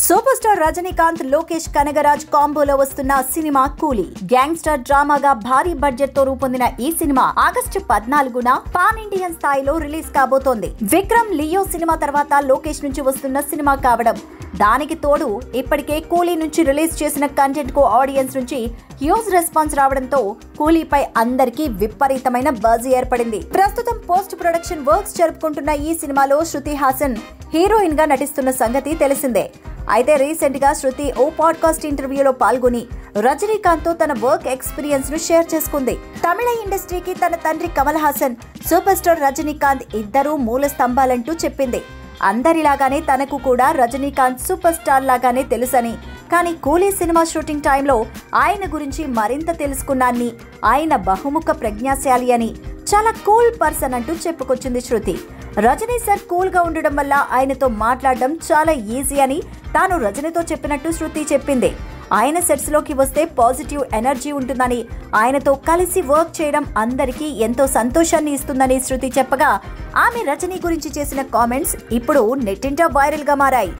Super star Rajinikanth Lokesh Kanagaraj కాంబోలో వస్తున్న cinema కూలీ gangster డ్రామాగా భారీ బడ్జెట్ తో రూపొందిన ఈ సినిమా ఆగస్టు 14న పాన్ ఇండియన్ స్థాయిలో రిలీజ్ కాబోతోంది. విక్రమ్ లియో సినిమా తర్వాత లోకేష్ నుంచి వస్తున్న సినిమా కావడం, దానికి తోడు ఇప్పటికే కూలీ నుంచి రిలీజ్ చేసిన కంటెంట్ కు ఆడియన్స్ నుంచి హ్యూజ్ రెస్పాన్స్ రావడంతో కూలీపై అందరికీ విపరీతమైన బజ్ ఏర్పడింది. ప్రస్తుతం పోస్ట్ ప్రొడక్షన్ వర్క్స్ జరుపుకుంటున్న ఈ సినిమాలో శృతి హాసన్ హీరోయిన్ గా నటిస్తున్న సంగతి తెలిసిందే. అయితే రీసెంట్ గా శృతి ఓ పాడ్కాస్ట్ ఇంటర్వ్యూలో పాల్గొని రజనీకాంత్ తో తన వర్క్ ఎక్స్పీరియన్స్ ను షేర్ చేసుకుంది. తమిళ ఇండస్ట్రీకి తన తండ్రి కమల్ హాసన్, సూపర్ స్టార్ రజనీకాంత్ ఇద్దరూ మూల స్తంభాలంటూ చెప్పింది. అందరిలాగానే తనకు కూడా రజనీకాంత్ సూపర్ స్టార్ లాగానే తెలుసని, కానీ కూలీ సినిమా షూటింగ్ టైంలో ఆయన గురించి మరింత తెలుసుకున్నాన్ని, ఆయన బహుముఖ ప్రజ్ఞాశాలి అని, చాలా కూల్ పర్సన్ అంటూ చెప్పుకొచ్చింది శృతి. రజనీ సార్ కూల్ గా ఉండడం వల్ల ఆయనతో మాట్లాడడం చాలా ఈజీ అని తాను రజనీతో చెప్పినట్టు శృతి చెప్పింది. ఆయన సెట్స్ లోకి వస్తే పాజిటివ్ ఎనర్జీ ఉంటుందని, ఆయనతో కలిసి వర్క్ చేయడం అందరికీ ఎంతో సంతోషాన్ని ఇస్తుందని శృతి చెప్పగా, ఆమె రజనీ గురించి చేసిన కామెంట్స్ ఇప్పుడు నెట్టింట వైరల్ గా మారాయి.